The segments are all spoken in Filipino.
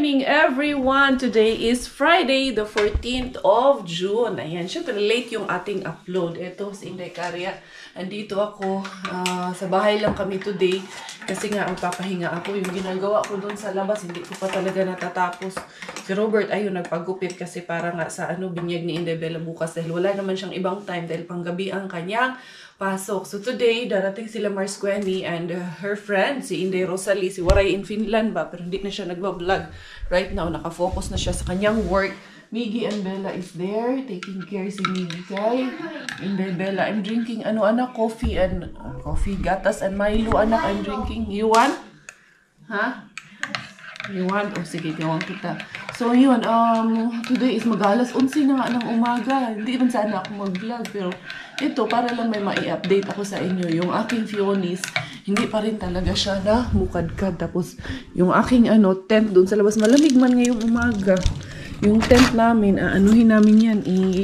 morning, everyone! Today is Friday, the 14th of June. Ayan, syempre late yung ating upload. Ito, si Inday Karya. Andito ako. Sa bahay lang kami today. Kasi nga, magpapahinga ako. Yung ginagawa ko doon sa labas, hindi ko pa talaga natatapos. Si Robert, ayun, nagpagupit kasi para nga sa binyag ni Inday Bella bukas. Dahil wala naman siyang ibang time dahil panggabi ang kanyang pasok. So today, darating sila Mars Gwenny and her friend, si Inday Rosalie, si Waray in Finland ba, pero hindi na siya nagbablog. Right now, nakafocus na siya sa kanyang work. Miggy and Bella is there, taking care si Miggy kay Inday Bella. I'm drinking, anak, coffee and, gatas and Milo, anak, I'm drinking. You want? Ha? You want? O sige, gawang kita. So yun, today is mag-alas 11 na nga ng umaga. Hindi man sana ako mag-vlog, pero ito, para lang may ma-i-update ako sa inyo. Yung aking Fionis, hindi pa rin talaga siya na mukadkad. Tapos, yung aking tent doon sa labas, malamig man ngayong umaga. Yung tent namin, anuhin namin yan,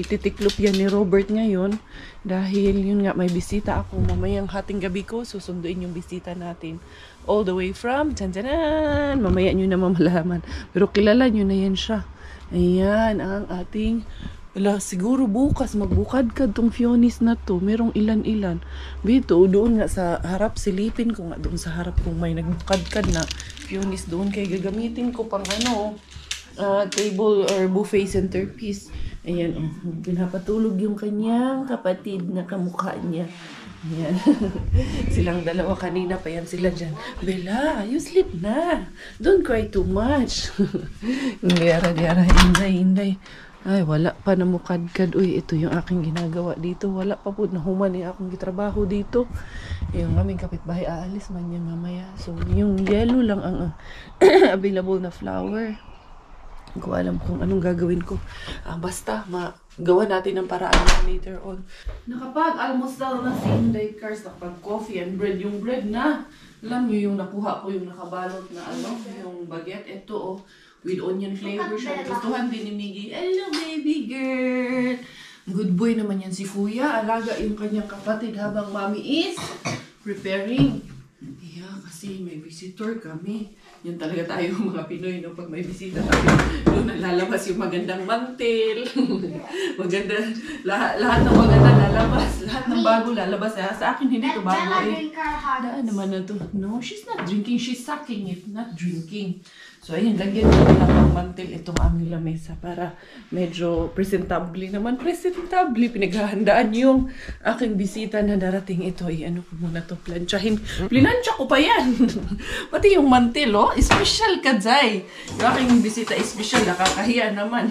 ititiklop yan ni Robert ngayon. Dahil yun nga, may bisita ako. Mamayang hating gabi ko, susunduin yung bisita natin. All the way from, tsan-tsanan! Mamaya nyo na mamalaman. Pero kilala nyo na yan siya. Ayan, ang ating... Wala, siguro bukas magbukad-kad tong Fionis na to. Merong ilan-ilan. Bito, doon nga sa harap, silipin ko nga doon sa harap kung may nagbukad-kad na Fionis doon. Kaya gagamitin ko pang table or buffet centerpiece. Ayan, pinapatulog yung kanyang kapatid na kamukha niya. Ayan. Silang dalawa kanina pa yan sila dyan. Bella, you sleep na. Don't cry too much. Diara, Inday. Ay, wala pa na mukadkad. Uy, ito yung aking ginagawa dito. Wala pa po na human yung akong gitrabaho dito. Yung aming kapitbahay, aalis man yan mamaya. So, yung yellow lang ang available na flower. Hindi ko alam kung anong gagawin ko. Basta, magawa natin ng paraan later on. Nakapag-almusal na si Inday Cars. Nakapag-coffee and bread. Yung bread na, alam nyo yung nakuha ko, yung nakabalot na yung baguette. Ito, with onion flavor siya. Gustuhan din ni Miggy. Hello, baby girl! Good boy naman yan si Kuya. Alaga yung kanyang kapatid habang Mami is preparing. Yeah, kasi may visitor kami. Yan talaga tayo mga Pinoy, no? Pag may bisita tayo, doon nalalabas yung magandang mantel. Maganda, lahat ng maganda lalabas. Lahat ng bago lalabas. Sa akin, hindi ito bago eh. Daan naman na to. No, she's not drinking. She's sucking it, not drinking. So, ayan, lagyan natin ng mantel itong aming lamesa para medyo presentable naman. Presentable, pinaghahandaan yung aking bisita na darating ito. Ano ko muna to, planchahin. Plinansya ko pa yan. Pati yung mantel, special ka, Zay. Yung aking bisita, special, nakakahiya naman.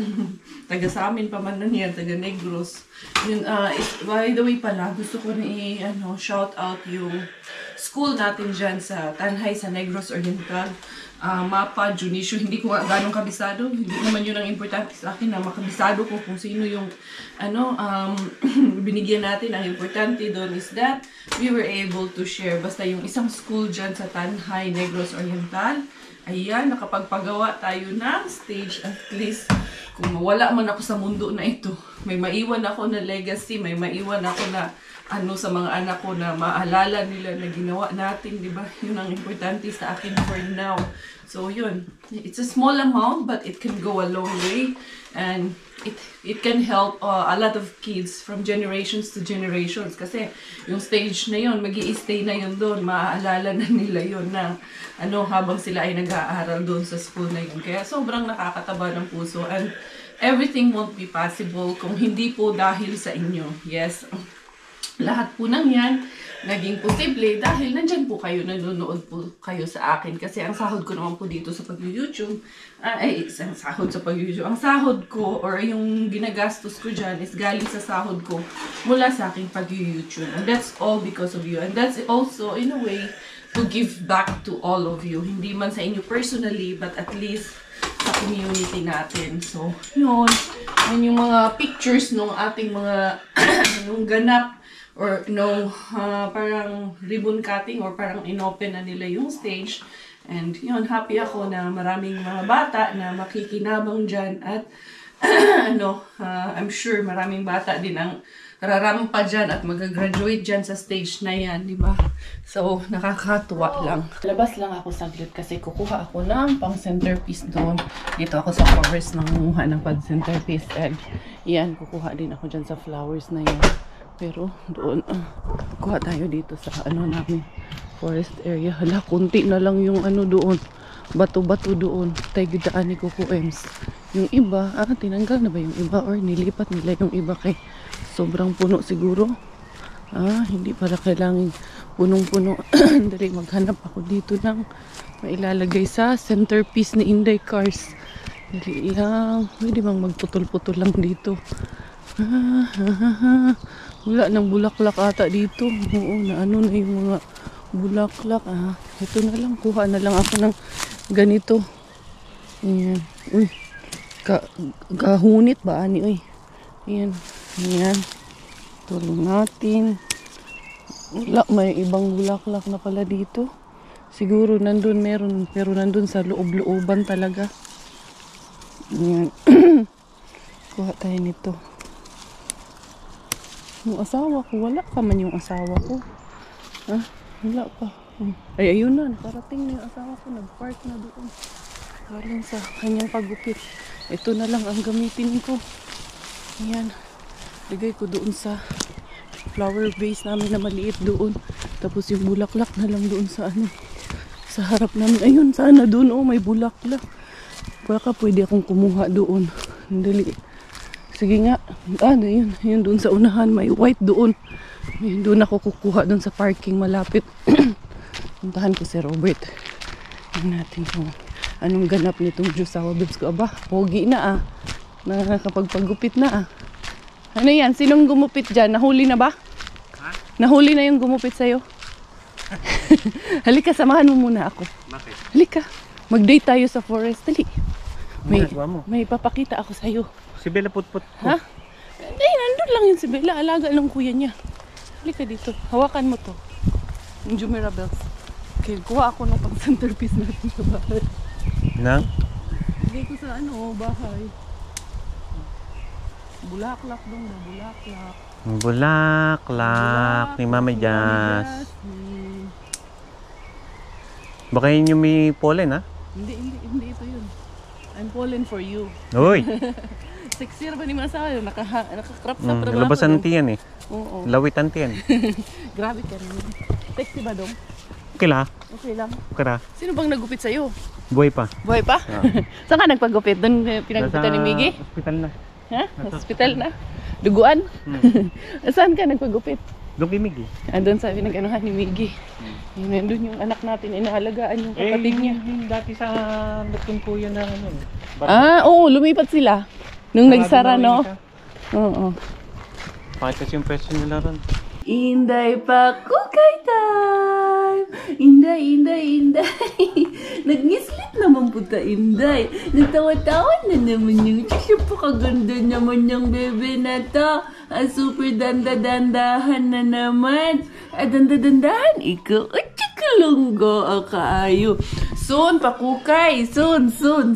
Taga sa amin pa man nun yan, taga Negros. Yun, by the way pala, gusto ko na shout out yung school natin dyan sa Tanhay, sa Negros Oriental. Mapa, Junicio, hindi ko ganong kabisado. Hindi naman yun ang importante sa akin na makabisado ko kung sino yung binigyan natin. Ang importante doon is that we were able to share. Basta yung isang school dyan sa Tanhay, Negros Oriental. Ayan, nakapagpagawa tayo ng stage. At least, kung mawala man ako sa mundo na ito, may maiwan ako na legacy, may maiwan ako na sa mga anak ko na maalala nila na ginawa natin, di ba? Yun ang importante sa akin for now. So, yun. It's a small amount, but it can go a long way. And it can help a lot of kids from generations to generations. Kasi yung stage na yun, mag-i-stay na yun doon. Maaalala na nila yun na habang sila ay nag-aaral doon sa school na yun. Kaya sobrang nakakataba ng puso. And everything won't be possible kung hindi po dahil sa inyo. Yes. Lahat po ng yan naging posible dahil nandyan po kayo, nanonood po kayo sa akin. Kasi ang sahod ko naman po dito sa pag-YouTube, ang sahod ko or yung ginagastos ko dyan is galing sa sahod ko mula sa aking pag-YouTube. And that's all because of you. And that's also, in a way, to give back to all of you. Hindi man sa inyo personally, but at least sa community natin. So, yun. Yan yung mga pictures ng ating mga yung ganap or parang ribbon cutting or parang inopen na nila yung stage. And yun, happy ako na maraming mga bata na makikinabang dyan at I'm sure maraming bata din ang rarampa dyan at mag-graduate dyan sa stage na yan, di ba? So, nakakatuwa lang. Labas lang ako saglit kasi kukuha ako ng pang centerpiece doon. Dito ako sa forest nangunguha ng pang centerpiece. And yan, kukuha din ako dyan sa flowers na yan. Pero doon, kuha tayo dito sa namin, forest area. Hala, kunti na lang yung doon. Bato-bato doon. Tayo gidaan ni Kuko Ems. Yung iba, tinanggal na ba yung iba? Or nilipat nila yung iba kay sobrang puno siguro. Hindi pala kailangan punong-puno. Dali, maghanap ako dito ng mailalagay sa centerpiece ni Inday Cars. Dali lang. Pwede bang magputol-putol lang dito? Wala nang bulaklak ata dito. Oo, na na yung mga bulaklak. Ito na lang. Kuha na lang ako ng ganito. Ayan. Uy. Kahunit ba? Uy. Ayan. Ayan. Tulong natin. Wala, may ibang bulaklak na pala dito. Siguro nandun meron. Pero nandun sa loob-looban talaga. Ayan. Kuha tayo nito. Yung asawa ko. Wala ka man yung asawa ko. Wala pa. Ay, ayun na. Parating na yung asawa ko. Nag-park na doon. Galing sa kanyang paggupit. Ito na lang ang gamitin ko. Ayan. Lagay ko doon sa flower vase namin na maliit doon. Tapos yung bulaklak na lang doon sa sa harap namin. Ayun, sana doon. May bulaklak. Baka pwede akong kumuha doon. Dali. Sige nga. Yun doon sa unahan. May white doon. Doon ako kukuha doon sa parking malapit. Puntahan ko si Robert. Tingnan natin kung anong ganap nitong Jusawa Babes ko. Aba, pogi na nakakapagpagupit na Ano yan? Sinong gumupit dyan? Nahuli na ba? Nahuli na yung gumupit sa'yo? Halika, samahan mo muna ako. Bakit? Halika. Mag-date tayo sa forest. Dali. May papakita ako sa'yo. Si Bella put-put. Ha? Nandun lang yun si Bella. Alaga ng kuya niya. Halika dito. Hawakan mo to. Yung Jumeirah bells. Okay, kuha ako ng pang-centerpiece natin sa bahay. Nang? Lagay ko sa bahay. Bulaklak dong, bulaklak. Bulaklak ni Mama Jazz. Baka yun yung may pollen, ha? Hindi ito yun. I'm pollen for you. Uy! Sexier ba ni Masa? Naka-crop top na ba? Labasan tiyan eh. Oo. Lawitan tiyan. Grabe ka naman. Sexy ba dong? Okay lang. Okay lang. Okay lang. Sino bang nagupit sa'yo? Buhay pa. Buhay pa? Saan ka nagpagupit? Doon pinagupitan ni Miggy? Hospital na. Ha? Hospital na? Duguan? Saan ka nagpagupit? Doon kay Miggy. Doon sa pinag-anuhan ni Miggy. Doon yung anak natin, inaalagaan yung kapatid niya. Dati sa Lutong Kuya na oo, lumipat sila. Nung nagsara, no? Oo. Pakita yung pwesto nila ron. Inday pa kukay time! Inday! Nag-ngislit naman po ta, Inday. Nagtawa-tawa na naman yung pakaganda naman yung bebe na to. Super danda-dandahan na naman. Danda-dandahan, ikaw. Kalunggo ang kaayo. Soon, pakukay. Soon. Soon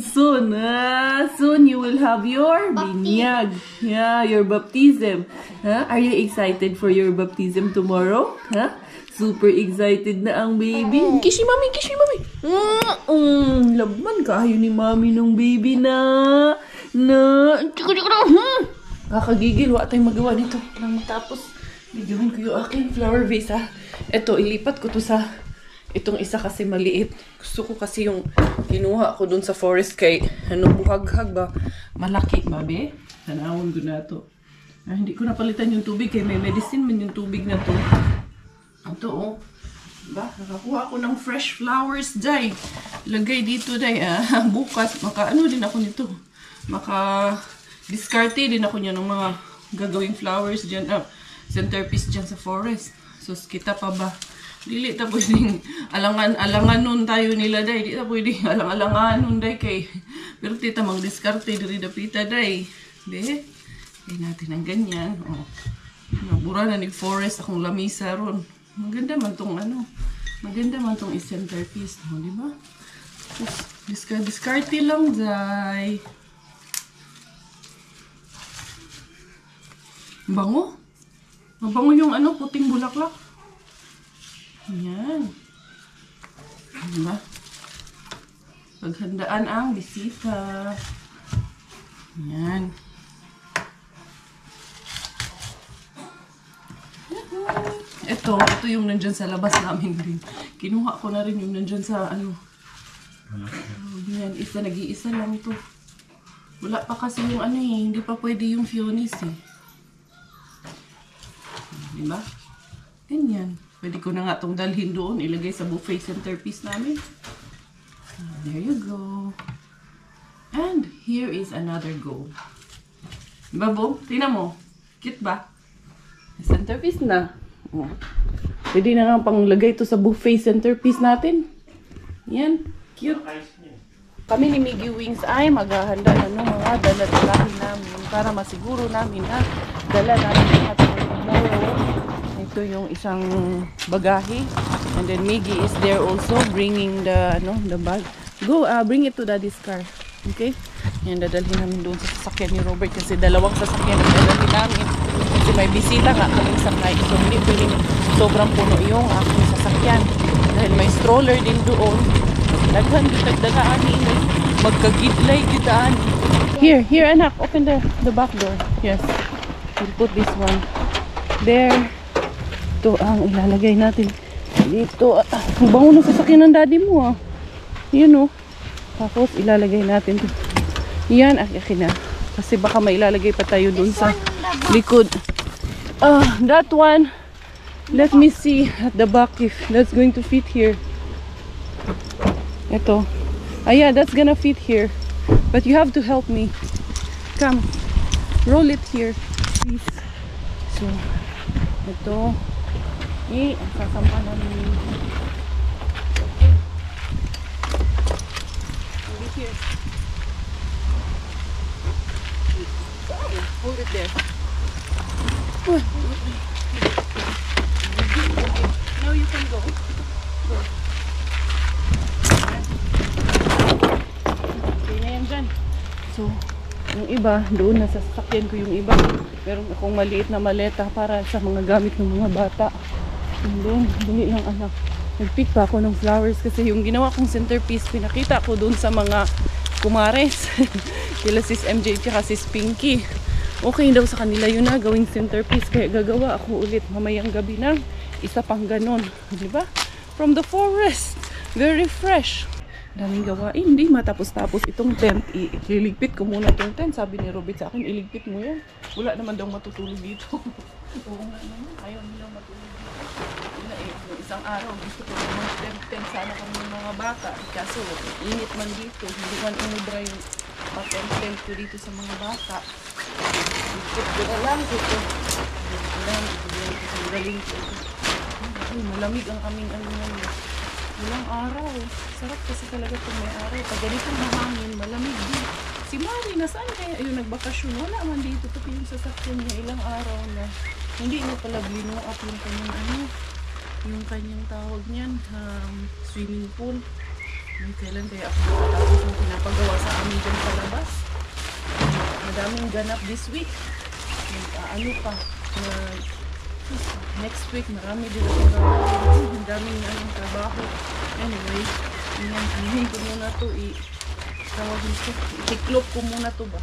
you will have your binyag. Yeah, your baptism. Are you excited for your baptism tomorrow? Super excited na ang baby. Kiss ni mami. Laban kaayo ni mami nung baby na. Kakagigil. Wala tayong magawa nito. Nang matapos, videoin ko yung aking flower vase, Ito, ilipat ko to sa itong isa kasi maliit. Gusto ko kasi yung kinuha ko dun sa forest kay buhaghag ba? Malaki ba, be? Tanawon ko na to. Hindi ko napalitan yung tubig kay may medicine man yung tubig na to. Ito, Ba? Nakakuha ako ng fresh flowers, day. Lagay dito, day. Bukas, din ako nito. Diskarte din ako niya ng mga gagawing flowers dyan. Centerpiece dyan sa forest. So, kita pa ba? Dili ta pwedeng alangan nun tayo nila, day. Di ta pwedeng alang-alangan nun, day, kay. Pero tita, mag-diskarte diri dapita, day. Di? Kaya natin ang ganyan. Nabura na ni forest akong lamisa ron. Maganda man tong maganda man tong centerpiece, di ba? Diskarte lang, day. Bango. Mabango yung ano, puting bulaklak. Yan. Diba? Paghandaan ang bisita. Yan. Ito yung nandyan sa labas namin din. Kinuha ko na rin yung nandyan sa ano. Yan, nag-iisa lang to. Wala pa kasi yung ano eh, hindi pa pwede yung Fionis eh. Diba? Ganyan. Pwede ko na nga itong dalhin doon, ilagay sa buffet centerpiece namin. There you go. And here is another go. Diba, Bo? Tingnan mo. Cute ba? Centerpiece na. Oh. Pwede na nga panglagay ito sa buffet centerpiece natin. Yan. Cute. Kami ni Miggy Wings ay maghahanda na ng mga dala-dalahin namin para masiguro namin na dala namin lahat ng tomorrow. Ito yung isang bagahe. And then Miggy is there also bringing the bag. Go, bring it to Daddy's car. Okay? Yan, dadalhin namin doon sa sasakyan ni Robert kasi dalawang sasakyan ang dadalhin namin. Kasi may bisita nga kaming sakay. So, hindi pwedeng sobrang puno yung aking sasakyan. Dahil may stroller din doon. Daghan, dagdagaan ini. Magkagidlay gitaan. Here, anak. Open the back door. Yes. We'll put this one there. Ito ang ilalagay natin dito. Ang bango ng sasakyan ng daddy mo ah. Yun oh. Tapos ilalagay natin to. Yan, akin na. Kasi baka may ilalagay pa tayo dun sa likod. That one. Let me see at the back if that's going to fit here. Ito. Yeah, that's gonna fit here. But you have to help me. Come. Roll it here, please. So, ito. Ang sasampa namin. Here. Hold it there. Now you can go. Go. Okay na yan dyan. So, yung iba, doon nasa sasakyan ko yung iba. Meron akong maliit na maleta para sa mga gamit ng mga bata. And then, dali lang anak. Nag-pick pa ako ng flowers kasi yung ginawa kong centerpiece, pinakita ko dun sa mga kumares. Kila sis MJ tsaka sis Pinky. Okay daw sa kanila yun na gawing centerpiece. Kaya gagawa ako ulit mamayang gabi ng isa pang ganon. Diba? From the forest. Very fresh. Daming gawain. Hindi matapos-tapos itong tent. Iligpit ko muna itong tent. Sabi ni Robert sa akin, iligpit mo yan. Wala naman daw matutulog dito. Oo nga naman. Ayaw nilang matulog dito. Isang araw, gusto ko naman tent sana kami ng mga bata. Kaso, init man dito. Hindi man umubra yung tent ko dito sa mga bata. Ikot ko na lang dito. Galing ko. Malamig ang kaming ano ngayon. Walang araw. Sarap kasi talaga kung may araw. Pag ganito mahangin, malamig din. Si Mari, nasaan kaya? Ayun, nagbakasyon. Wala man dito. Ito yung sasakyan niya. Ilang araw na. Hindi na pala blino up yung kanyang yung kanyang tawag niyan, swimming pool. Kailan kaya ako nakatapos yung pinapagawa sa amin dyan sa labas. Madaming ganap this week. Ano pa, next week marami din akong gawin. Ang daming trabaho. Anyway, inihin ko muna to. Tawag nito. Itiklop ko muna to ba?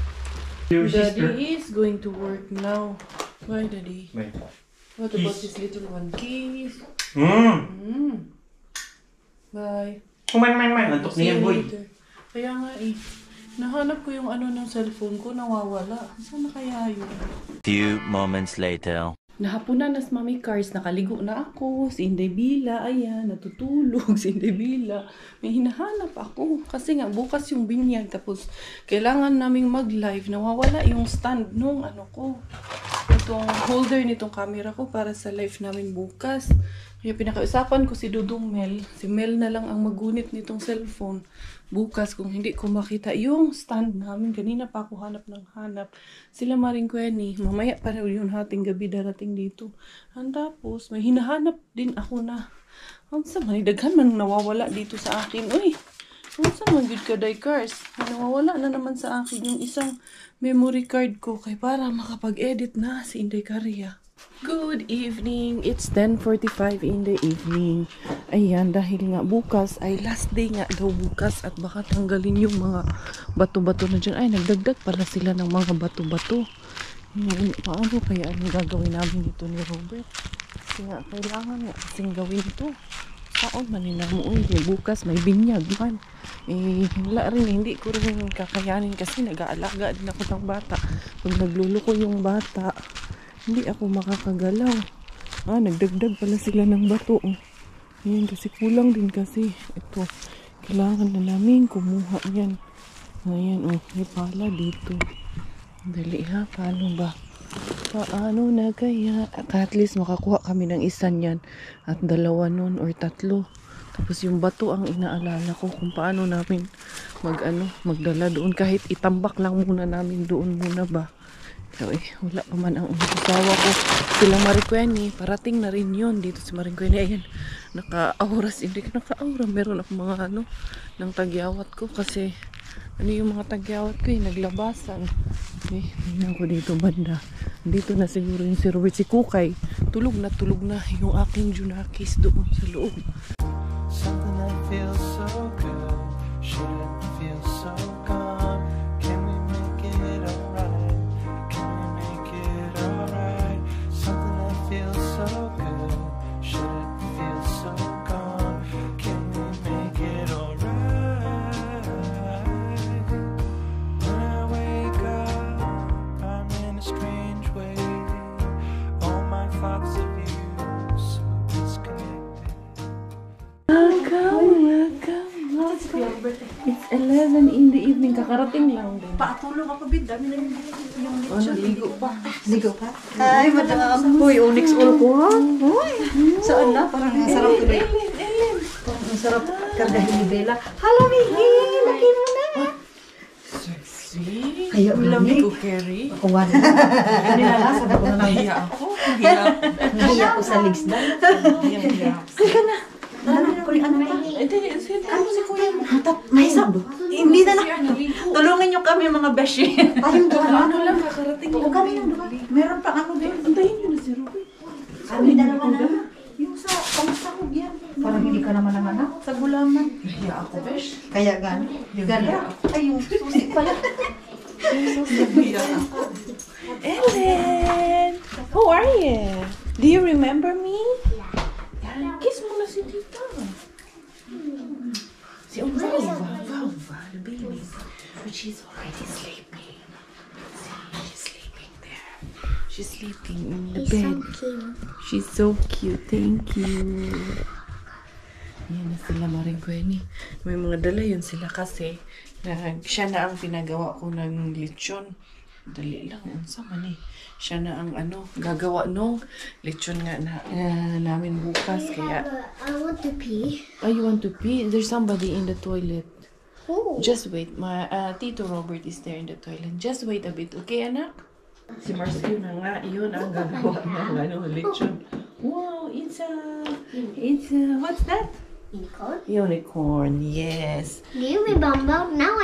Daddy is going to work now. Why, Daddy? Wait. What about this little one? Kiss. Bye. Man. Antok niya, boy. Kaya nga nahanap ko yung ng cellphone ko, nawawala. Saan na kaya yun? Few moments later. Nahapunan na si Mami Cars, nakaligo na ako. Si Inday Bila, ayan, natutulog si Inday Bila. May hinahanap ako. Kasi nga, bukas yung binyag. Tapos, kailangan naming mag-live. Nawawala yung stand nung ko. Itong holder nitong camera ko para sa live namin bukas. Kaya pinakausapan ko si Dudong Mel. Si Mel na lang ang magunit nitong cellphone. Bukas kung hindi ko makita yung stand namin. Kanina pa ako hanap. Sila Maring Kweni. Mamaya pa rin yung hating gabi darating dito. And tapos may hinahanap din ako na. Ang sa manidaghan man nawawala dito sa akin. Uy, Saan man good ka, Cars? Nawawala na naman sa akin yung isang memory card ko kay para makapag-edit na si Inday Caria. Good evening. It's 10:45 in the evening. Ayan, dahil nga bukas ay last day nga daw bukas at baka tanggalin yung mga bato-bato na dyan. Ay, nagdagdag pala sila ng mga bato-bato. Paano kaya ang gagawin namin dito ni Robert? Kasi nga, kailangan nga kasing gawin ito. Taon man ninamuon bukas may binyag man. Wala rin, hindi ko rin kakayanin kasi nag-aalaga din ako ng bata. Pag nagluluko yung bata, hindi ako makakagalaw. Nagdagdag pala sila ng bato. Ayan, kasi kulang din kasi. Ito, kailangan na namin kumuha yan. Ayan, may pala dito. Dali ha, paano ba? Paano na kaya? At least makakuha kami ng isa niyan. At 2 nun or 3. Tapos yung bato ang inaalala ko kung paano namin magdala doon. Kahit itambak lang muna namin doon muna ba. So, wala pa man ang asawa ko. Sila Maricueni, parating na rin yun. Dito si Maricueni, ayan. Naka-auras, hindi ka naka-aura. Meron ako mga ng tagyawat ko kasi yung mga tagyawat ko naglabasan. Tingnan ko dito banda. Dito na siguro yung si Robert, si Kukay. Tulog na yung aking Junakis doon sa loob. Something that feels so good shouldn't feel so gone. Can we make it alright? Can we make it alright? Something that feels so good shouldn't feel so gone. Can we make it alright? When I wake up, I'm in a strange way. All my thoughts of you so disconnected. Welcome. It's 11 in the evening. Kakarating lang din. Paatulog ako, bid. Dami na yung Naligo pa. ligo pa. Ay, madam. Uy, Onyx oil ko, ha? Uy. Saan na? Parang ang sarap tuloy. Parang ang sarap kargahin ni Bella. Hello, Vicky! Laki mo na. Sexy. Ayaw Lamig ko, Kerry. Ako, wala. Nilalasan ako na lang. Nahiya ako. Nahiya ko sa legs na. Nahiya. Sige na. Ano pa? Hindi, si kuya mo. May isang. Hindi na lang. Tulungan niyo kami mga beshi. Tayong dalawa. Ano lang, kakarating lang. Kami lang dalawa. Meron pa ano doon. Antayin nyo na si Robert. Kami dalawa na. Yung sa pangsahog yan. Parang hindi ka naman ang anak sa gulaman. Nahiya ako, besh. Kaya gano'n. Gano'n. Ay, yung susi pala. Nahiya ako. Ellen! How are you? Do you remember me? Yeah. Kiss mo na si Tita. Si Valva, the baby. But she's already sleeping. See, she's sleeping there. She's sleeping in the bed. She's so cute. Thank you. Yan na sila Maricueni. May mga dala yun sila kasi siya na ang pinagawa ko ng lechon. Dali lang. Sama ni. Siya na ang gagawa nung lechon nga namin bukas. Kaya, I want to pee. oh, you want to pee? There's somebody in the toilet. Oh. Just wait. Tito Robert is there in the toilet. Just wait a bit. Okay, anak? Si Marcio na nga. Yun ang gagawa ng lechon. Wow, it's what's that? Unicorn? Unicorn, yes. Do you remember? Now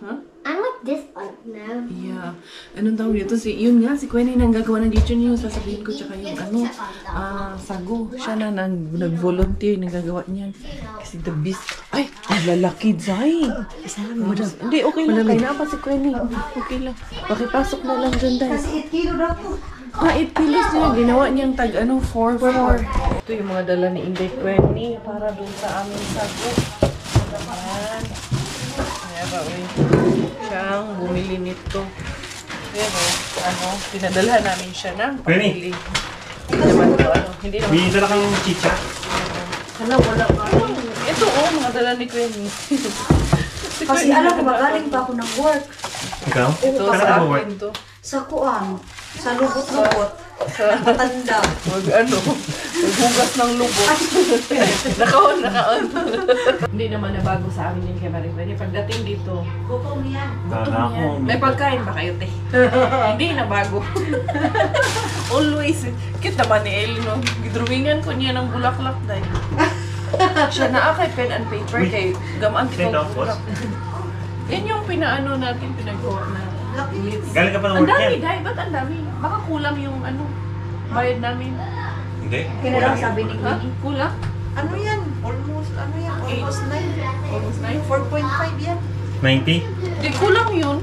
Huh? I like this one now. Yeah. Anong tawag dito? Yun nga, si Quenny nang gagawa ng lechon yun. Sasabihin ko tsaka yung sago. Siya na nag-volunteer nang gagawa niyan. Kasi the beast. Ay, ang lalaki, Zay. Hindi, okay lang. Kaya na pa si Quenny. Okay lang. Pakipasok na lang dyan, Day. Kasi 8 kilo daw to. 8 kilos niya. Ginawa niyang 4. Ito yung mga dala ni Inday Quenny para dun sa aming sago. Ayan. Siyang bumili nito. Pero, pinadala namin siya ng pamili. Hindi naman ito, hindi naman. May dala kang chicha? Wala pa. Ito, mga dala ni Quenny. Kasi alam ko, magaling pa ako ng work. Ikaw? Ito Kailan sa ka mag-work? akin to. Sa kuan. Sa lubot-lubot. Matanda. Maghugas ng lubot. Nakaon. Hindi naman nabago sa amin yung kay Maricueni. Pagdating dito, Gutom yan. may pagkain ba kayo, te? Hindi na bago. Always. Cute naman ni Ellie, no? Gidrawingan ko niya ng bulaklak dahil. Siya na kay pen and paper kay gamaan Ito, kita boss. Yan yung pinaano natin pinagawa na. Galing ka pa ng Ang work dami, yan. Day. Ba't ang dami? Baka kulang yung ano, bayad namin. Hindi. Kaya lang sabi ni Ha? Queenie. Kulang? Ano yan? Almost 9. Almost 9? 4.5 yan. 90? Di, kulang yun.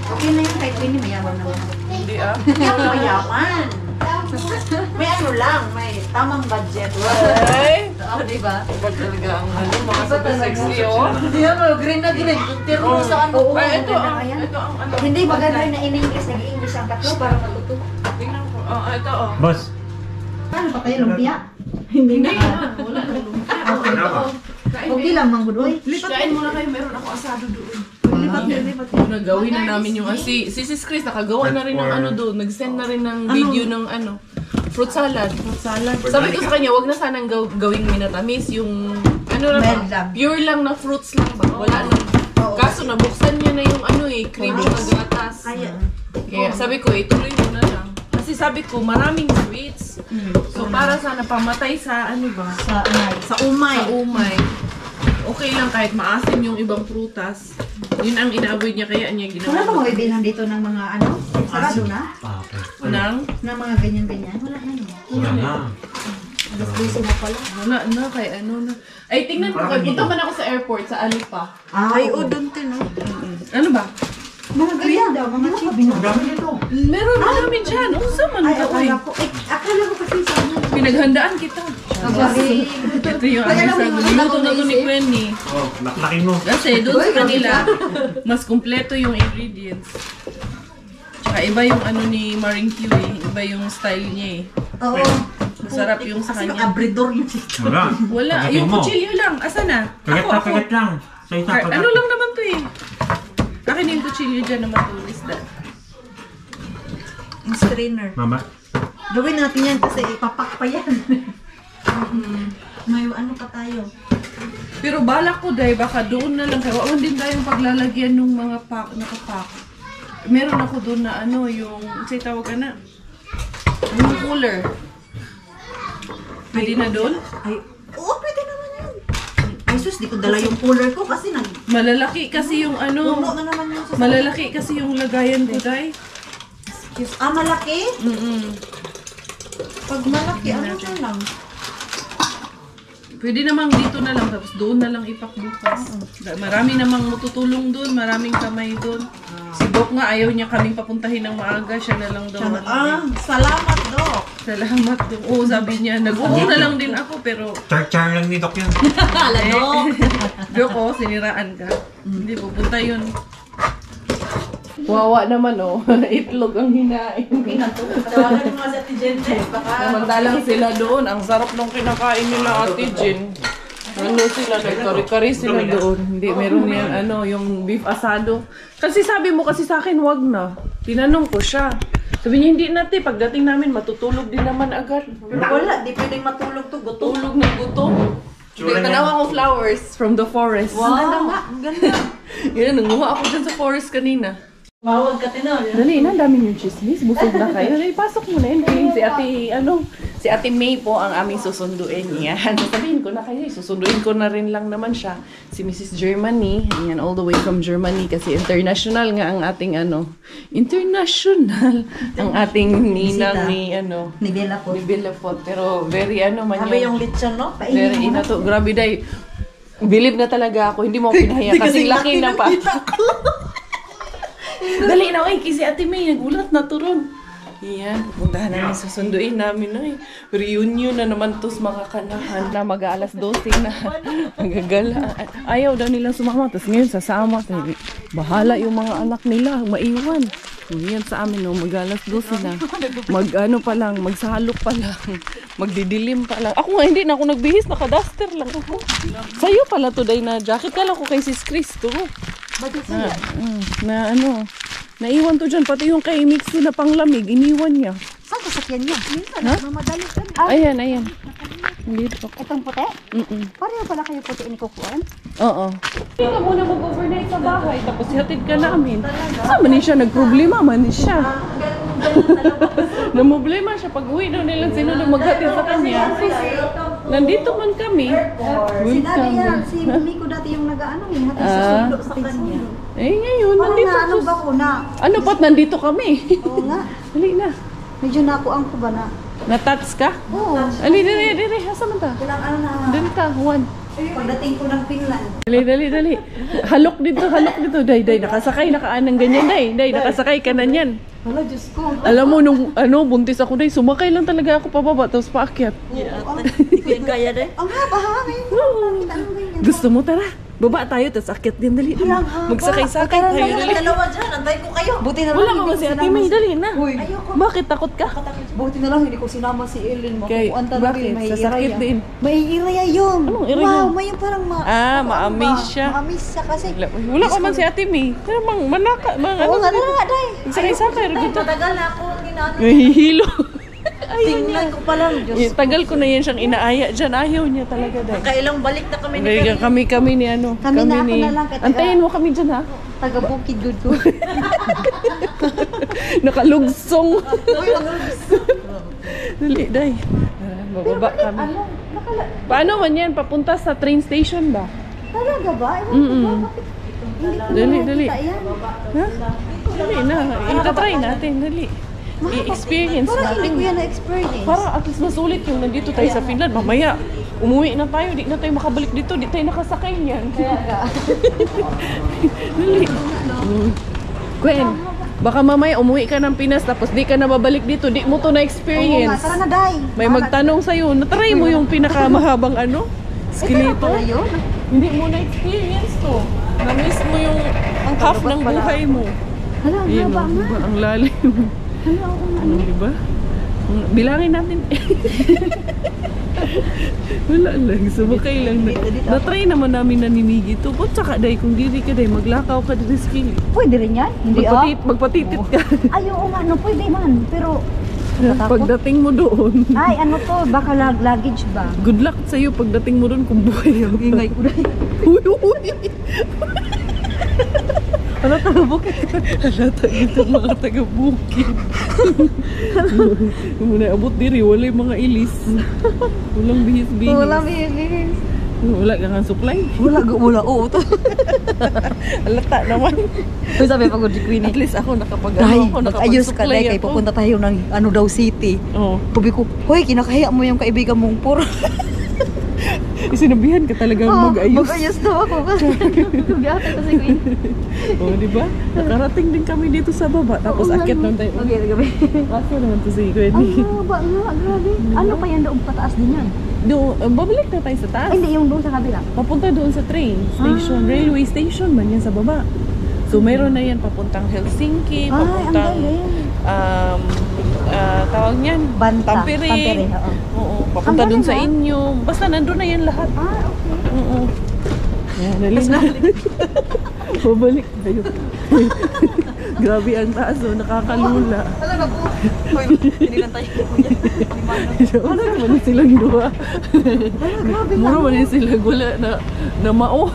Okay na yun, kahit Queenie mayaman naman. Hindi ah. Hindi ako mayaman. May ano lang, may tamang budget. Ay! Oo, di ba? Iba talaga ang ano, mga super sexy oh. Hindi ano, green na green. Tiro sa ano. Ay, ito ang ano. Hindi maganda na in English, nag-English ang tatlo para matuto. Tingnan ko. Ito oh. Boss, Paano pa kayo lumpia? Hindi Hindi na. na. Wala na lumpia. Okay. Ano ba? Okay lang, manggudoy. Kain muna kayo. Meron ako asado doon. Lipat. Nagawin na namin yung si Sis Chris nakagawa na rin ng ano doon. Nag-send na rin ng video ng ano. Fruit salad. Sabi ko sa kanya, wag na sanang gawing minatamis. Yung ano na ba? Mild lang. Pure lang na fruits lang ba? Wala na. Kaso nabuksan niya na yung ano eh, cream na gatas. Kaya sabi ko, ituloy mo na lang. Kasi sabi ko, maraming sweets. So para sana pamatay sa ano ba? Sa umay. Sa umay. Okay lang kahit maasim yung ibang prutas. Yun ang ina-avoid niya kaya niya Wala ginawa. ba mga bibilhan dito ng mga ano? Sarado na? okay. Nang? Na mga ganyan-ganyan? Wala na. Wala na. Alas 12 na pala. Wala na, kay ano na. Ay, tingnan ko. Punta man ako sa airport, sa Alipa. Ay, o doon din, no? Ano ba? Mga ganyan daw, mga chibi. Ang dami nito. Meron na namin dyan. Ano sa man Ay, ka? Ay, akala ko. Ay, akala ko kasi sa ano. pinaghandaan kita. Sorry. Ito yung aming sa luto na to ni Quenny. Oh, laklakin mo. Kasi doon sa kanila, mas kumpleto yung ingredients. Tsaka iba yung ano ni Maring Q eh. Iba yung style niya eh. Oo. Masarap yung sa Kasi kanya. abridor yun. Wala. Wala. Kagatin Yung mo. kutsilyo lang. Asa na? Kagat lang. Sa isa, kagat. Ano lang naman to eh. Akin yung kutsilyo dyan na matulis dahil. Yung strainer. Mama. Gawin natin yan kasi ipapak pa yan. May ano pa tayo. Pero balak ko dahil baka doon na lang. Kaya wala din tayong paglalagyan ng mga nakapak. Meron ako doon na ano, yung, say tawag ka na, yung cooler. Pwede na doon? Ay, oo, pwede naman yan. Ay, sus, di ko dala yung cooler ko kasi Malalaki kasi yung ano, puno na naman yung sa... malalaki kasi yung lagayan ko dahil. malaki? Pag Malaki, ano na lang? pwede namang dito na lang, tapos doon na lang ipakbukas. Marami namang matutulong doon, maraming kamay doon. Si Doc nga, ayaw niya kaming papuntahin ng maaga, siya na lang daw. Salamat, Dok. Salamat Doc. Oo, sabi niya, nag-uuna lang din ako, pero Char-char lang ni Doc yan. Hala, Dok. Doc, oh, siniraan ka. Hindi, pupunta yun. Wawa naman, oh. Itlog ang hinain. Tawagan mo sa Tijente. Samantalang sila doon, ang sarap nung kinakain nila Ate Jen. Ano sila, nagkari-kari sila doon. Hindi, meron yan, ano, yung beef asado. Kasi sabi mo kasi sa akin, wag na. Tinanong ko siya. Sabi niya, hindi natin, pagdating namin, matutulog din naman agad. Wala, di pwedeng matulog to. Gutom. Tulog ng gutom. Hindi, tanawa ko flowers from the forest. Wow, ang ganda. Yan, nanguha ako dyan sa forest kanina. Mawag ka tinol. Dali na, dami yung chismis. Busog na kayo. Dali, pasok mo na yun. Si Ate, si Ate May po ang aming susunduin. Yan. Sabihin ko na kayo, susunduin ko na rin lang naman siya. Si Mrs. Germany. Yan, all the way from Germany. Kasi international nga ang ating international ang ating ninang ni, Ni Bella po. ni Billapot. Pero very man Sabi yun. yung lechon, no? Very inato. Grabe day. Believe na talaga ako. Hindi mo ako pinahaya. Kasi laki na pa. Dali na, oy, kasi Ate May, nagulat na to ron. Yan, puntahan namin, susunduin namin, oy. Reunion na naman to sa mga kanahan na mag-aalas 12 na. Magagala. Ayaw daw nilang sumama, tapos ngayon sasama. Bahala yung mga anak nila, maiwan. Yan sa amin, no, mag-alas 12 na. Pa lang, magsalok pa lang. Magdidilim pa lang. Ako nga, hindi na ako nagbihis, naka-duster lang ako. Sa'yo pala today na jacket. Kala ko kay Sis Chris to. Naiwan to dyan, pati yung kay Mixie na panglamig, iniwan niya. Saan kasakyan niya? Minsan, mamadali ka. Ayan. Dito. Itong puti? Pareho pala kayo puti ni Kukuan? Oo. Hindi ka muna mag-overnight sa bahay, tapos hatid ka namin. Saan man siya, nagproblema man siya. Namblema siya pag uwi daw nilang sino na maghatid sa kanya. Nandito man kami. Sinabi yan, si Miko dati yung nag-ano eh, hatid sa sundo sa kanya. Eh ngayon, Parang nandito. na, ano ba ko na? Ano ba't nandito kami? Oo nga, Dali na. medyo nakuang ko ba na? Na-touch ka? Oo. Dali. Asa man ta? Ilang ano na, Dali ta, Juan. pagdating ko ng Finland. Dali. Halok dito. Day, nakasakay na ka ng ganyan, day. Nakasakay ka na niyan. Hala, Diyos ko. Alam mo, nung buntis ako, day, sumakay lang talaga ako pababa, tapos paakyat. Hindi ko yung kaya deh. Ang haba ha, ngayon. Gusto mo, tara. Baba tayo, tapos akyat din, dali. Magsakay-sakay tayo, dali. Dalawa dyan, antay ko kayo. Buti na lang. Wala ka hindi ba ko si Ate sinama May, dali na. Uy. Bakit takot ka? Buti na lang hindi ko sinama si Ellen. Kay, bakit? Sasakit din. May iraya yun. Anong iraya? Wow, may yung parang maamis siya. Maamis siya kasi. Wala ka man si Ate May. Pero manaka, Oo nga, nga, day. Magsakay-sakay, dito. Matagal na ako ginano. Hihilo. Tingnan ko pa lang, Diyos. Tagal ko na yan siyang inaaya dyan. Ayaw niya talaga, day. Kailang balik na kami Kami ni ano. Kami na, ako na lang, kaya Antayin mo kami dyan, ha? taga Bukid good ko. Nakalugsong. Dali, day. Bababa kami. Paano man yan? Papunta sa train station ba? Talaga ba? Ewan ko ba? Bakit? Hindi ko Dali. nakita yan. Ha? Dali na. Itatry natin. Dali. I-experience Parang hindi ko natin. yan na-experience. Para at least masulit yung nandito tayo sa Finland. Mamaya, umuwi na tayo. Di na tayo makabalik dito. Di tayo nakasakay niyan. Dali. Gwen, baka mamaya umuwi ka ng Pinas tapos di ka na babalik dito. Di mo to Oo nga, na-experience. tara na, day. May magtanong sa'yo, natry mo yung pinakamahabang ano? Skeleton? Pala yun? Hindi mo na-experience to. Na-miss mo yung half ng buhay mo. Hala, ang Yun, haba nga. diba? Ang lalim. Hala, ako nga. Ano, diba? Bilangin natin. Wala lang, sumakay lang. Na-try naman namin na nimigi to. Ba't saka day, kung diri ka day, maglakaw ka din sa skill. Pwede rin yan? Hindi Magpatitit ka. Ay, oo nga, no, pwede man. Pero, natatakot. Pagdating mo doon. Ay, ano to, baka luggage ba? Good luck sa'yo pagdating mo doon kung buhay ang Ingay ko dahil. Uy! Ano taga-bukid? Halata ito mga taga-bukid. Muna abot diri, wala yung mga ilis. Walang bihis-bihis. Wala, bilis. Wala ka nga supply. Wala, oo. Halata naman. Uy, sabi pag di Queenie. At least ako Dahil, mag-ayos ka nakapag-supply dahil kay pupunta tayo ng ano daw city. Oo. Sabi ko, hoy, kinakaya mo yung kaibigan mong puro. Sinabihan ka talagang mag-ayos. Mag-ayos daw ako. Gata kasi Queenie. Oo, di ba? Nakarating din kami dito sa baba. Tapos akit naman tayo. Okay, gabi. Kaso naman to si Gwen. Ay, haba nga, grabe. Ano pa yan doon pataas din yan? Babalik na tayo sa taas. Ay, hindi, yung doon sa kabila. Papunta doon sa train station, railway station man yan sa baba. So mayroon na yan papuntang Helsinki, Ay, ang papuntang galing. tawag niyan, Banta. Tampere. Tampere, oo. Oo, papunta Ang doon galing, sa inyo. Basta nandun na yan lahat. Ah, okay. Oo. Yan, dali na. Babalik tayo. Grabe ang taas, oh, nakakalula. Talaga po. Hoy, hindi lang tayo. Ano naman silang duha? Grabe Muro man sila wala na mao.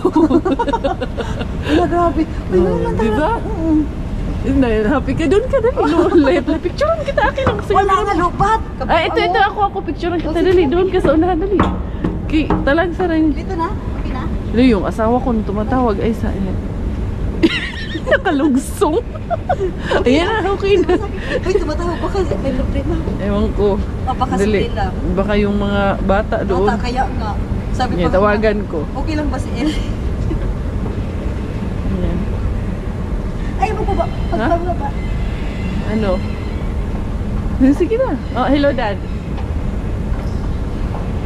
Wala, grabe. Uy, Oh, lang di ba? Happy ka doon ka dali. Light na picturean kita akin ang Wala nga lupat. Ay, ito ako picturean kita dali. Doon ka sa unahan dali. Talag sa rin. Dito na? Okay na? Dali, yung asawa ko nung tumatawag ay sa ayan. Nakalugsong. Ayan na, okay na. Uy, tumatawag pa kasi. May problema. Ewan ko. Baka Dali. sila. Baka yung mga bata doon. Bata kaya nga. Sabi Yeah, pa tawagan ko. Okay lang ba si El? Ayan. Ay, mo ba? Pagpabla ba? Ano? Sige na. Oh, hello, Dad.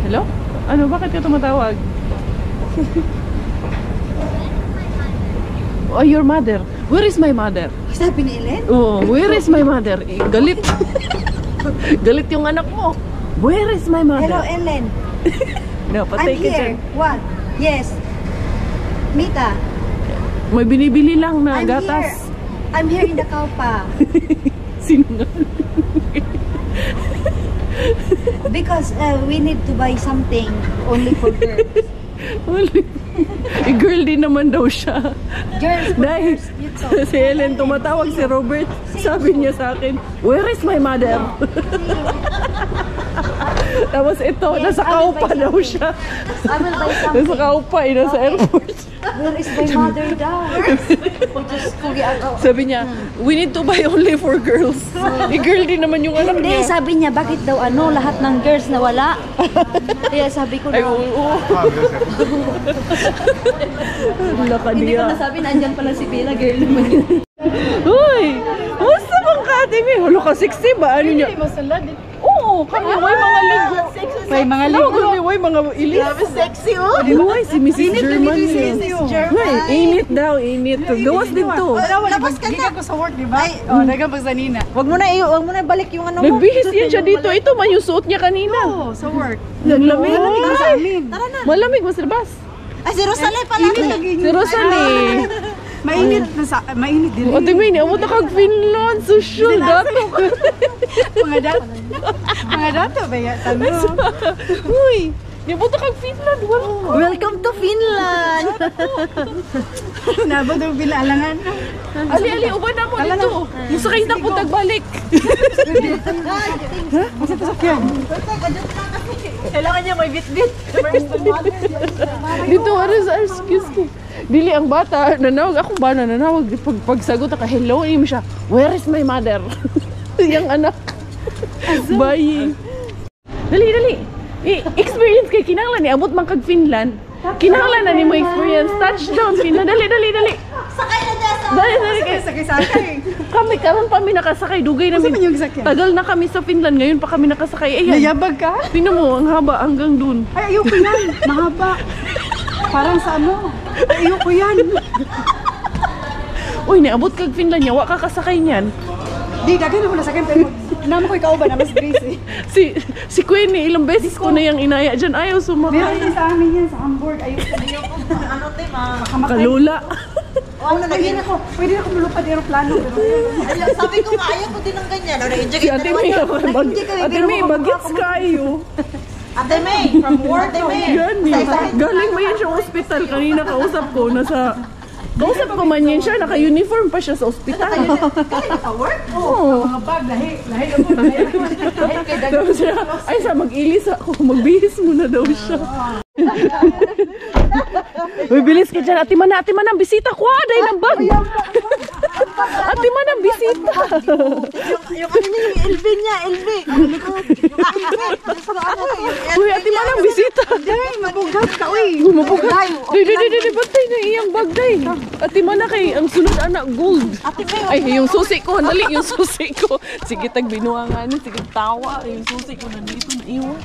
Hello? Ano? Bakit ka tumatawag? Oh, your mother. Where is my mother? Sabi ni Ellen? Oh, where is my mother? Galit. Galit yung anak mo. Where is my mother? Hello, Ellen. No, I'm patay ka here. dyan. What? Yes. Mita, May binibili lang na I'm gatas. here. I'm here in the Kaupa. Sino nga? Because we need to buy something only for girls. Wala. Girl din naman daw siya. Girls, Dahil si Helen tumatawag si Robert, sabi niya sa akin, where is my mother? Tapos ito, nasa kaupa daw siya. I will buy some. Nasa kaupa, nasa airport. Where is my mother daw? Just kugi ako. Sabi niya, we need to buy only for girls. Girl din naman yung anak Hindi, niya. sabi niya, bakit daw lahat ng girls na wala? Kaya sabi ko Ay, daw. oo. Laka Hindi ko niya. nasabi na andyan pala si Bella, girl naman. Uy! Musta bang ka-ate? Hala ka, sexy ba? Ano niya? Oo, kami, way mga ligo. May mga Kami, way mga ilis. Sexy, oh! Uy, si Mrs. German. Uy, init daw, init. Gawas din to. Labas ka na! Sa work, di ba? Oh, dagang pagsanina. Wag mo na balik yung ano mo. Nagbihis yan siya dito. Ito man yung suot niya kanina. Oh, sa work. Lamig. Sa amin. Malamig, mas labas. Ay, si Rosalie pala. Si Rosalie. Mainit din. O, tingin, amot na kag Finland. Social dato. Mga dato ba yan? Tanong. Uy, amot na kag Finland. Wala. Welcome to Finland! Nabot ang pinalangan. Ali, uban na mo dito. Musakay na po tagbalik. Kailangan niya may bit-bit. Dito, excuse me. Dili ang bata, nanawag. Ako ba na nanawag? Pagsagot ako, hello, mo siya, where is my mother? Yung anak. Bayi. Dali. Experience kay kinahanglan ni abot man kag Finland. Kinahanglan na ni mo experience touchdown Finland. Dali. Sakay na dyan sa... Dali kay Sakay. kami karon pa mi nakasakay dugay namin. Saan man yung sakyan? Tagal na kami sa Finland, ngayon pa kami nakasakay. Ayan. Nayabag ka? Tingnan mo, ang haba hanggang dun. Ay, ayoko yan. Mahaba. Parang sa ano. Ay, ayoko yan. Uy, niabot kag Finland niya, wa ka kasakay niyan. Di, dagay na mo na sakyan. Pero naman ko ikaw ba na mas Gracie? Si Queenie, ilang beses ko na yung inaya dyan. Ayaw Meron sumakay. din sa amin yan, sa Hamburg. Ayoko. Ano, te, makamatay. Kalula. Ano, pwede ako lumupad aeroplano. Pero sabi ko nga, ayaw ko din ng ganyan. Si Ate May, Ate May, bagets kayo. Ate May, from work, Ate May. Galing mo yan siya ospital. Kanina kausap ko, kausap ko man yan siya, naka-uniform pa siya sa ospital. Kaya ka work? Oo. Mga bag, lahi na po. Tapos siya, ay sa mag-ilis ako, magbihis muna daw siya. Uy, bilis ka dyan. Ate Mana, bisita ko. Aday ng bag. Ate Mana, bisita. Yung ano niya, yung LV niya, LV. Uy, Ate Mana, bisita. Day, mabugat ka, uy. Mabugat. Day, bantay na iyang bag, day. Ate Mana kay, ang sunod anak, gold. Ay, yung susi ko. Dali, yung susi ko. Sige, tagbinuangan. Sige, tawa. Yung susi ko nandito na iwan.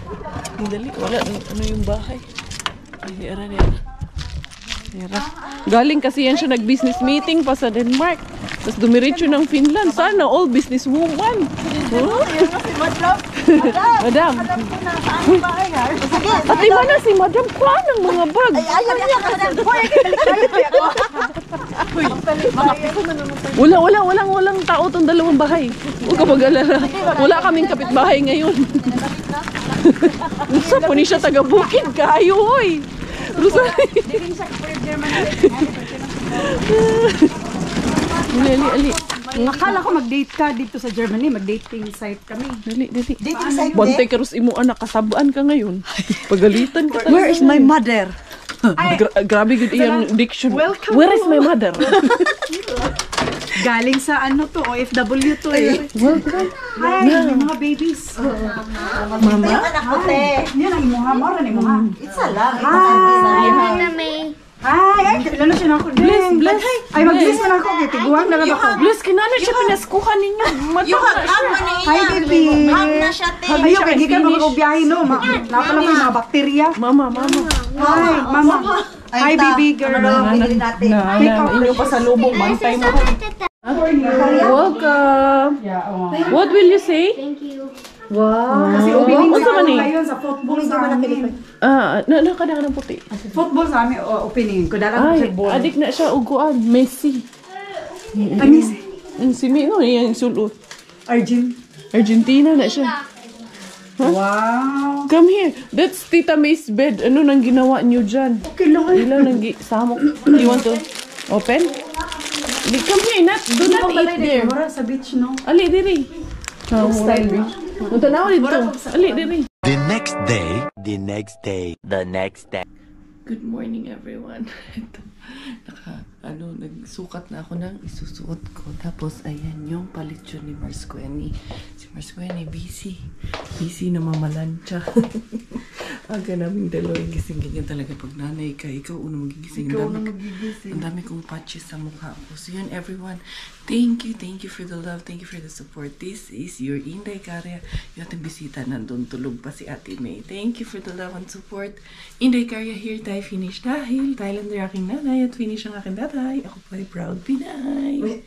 Dali, wala. Ano yung bahay? Ay, niya. Galing kasi yan siya nag-business meeting pa sa Denmark. Tapos dumiretso ng Finland. Sana all business woman. Huh? Madam. Ate Mana, si Madam kuha ng mga bag. Ayaw niya ka na. Walang tao tong dalawang bahay. Huwag ka mag-alala. Wala kaming kapitbahay ngayon. Sa po ni siya taga-bukid kayo, hoy. Rosalie. Ali. Nakala ko mag-date ka dito sa Germany. Mag-dating site kami. Dali. Dating site Bantay ka ros imo anak, kasabaan ka ngayon. Pagalitan ka. Where is my mother? Grabe good iyang diction. Welcome. Where is my mother? Galing sa ano to, OFW to eh. Welcome. Hi, may mga babies. Mama. Yan ang imuha mo, rin imuha. Hi, Mami. Hi, ay, lalo siya na ako. Bless. Ay, mag-bless mo na ako. Tiguan na lang ako. Bless, kinana siya pinaskuhan ninyo. Matang na siya. Hi, baby. Ayaw, kaya di ka Finish. magbiyahe, no? Napala mo yung mga bakterya. Mama. Hi, mama. Hi, baby girl. Inyong pasalubong, bantay mo. Welcome. What will you say? Thank you. Kasi Wow. opening Unsa man sa eh? ngayon sa football sa amin. Nakadang ng puti. Football sa amin, opening. Kudaran Ay, sa ball. adik na siya uguan. Messi. Tamis. Si Mino, yung sulot. Arjun. Argentina na siya. Wow. Come here. That's Tita May's bed. Ano nang ginawa niyo dyan? Okay lang. Ilaw nang samok. You want to open? Come here, do not eat there. Mura sa beach, no? Ali, diri. Style beach. Ito na ako dito. Ali, diri. The next day, the next day, the next day. Good morning, everyone. Ito, nagsukat na ako ng isusuot ko. Tapos, ayan yung palitsyon ni Marsqueni. Si Marsqueni, busy. Busy na mamalansya. Aga naming dalawa yung gising. Ganyan talaga pag nanay ka. Ikaw unang magigising. Ang dami kong patches sa mukha ko. So yun, everyone. Thank you for the love. Thank you for the support. This is your Inday Karya. Yung ating bisita, nandun tulog pa si Ate May. Thank you for the love and support. Inday Karya here tayo finish dahil Thailander aking nanay at finish ang aking tatay. Ako po ay proud Pinay.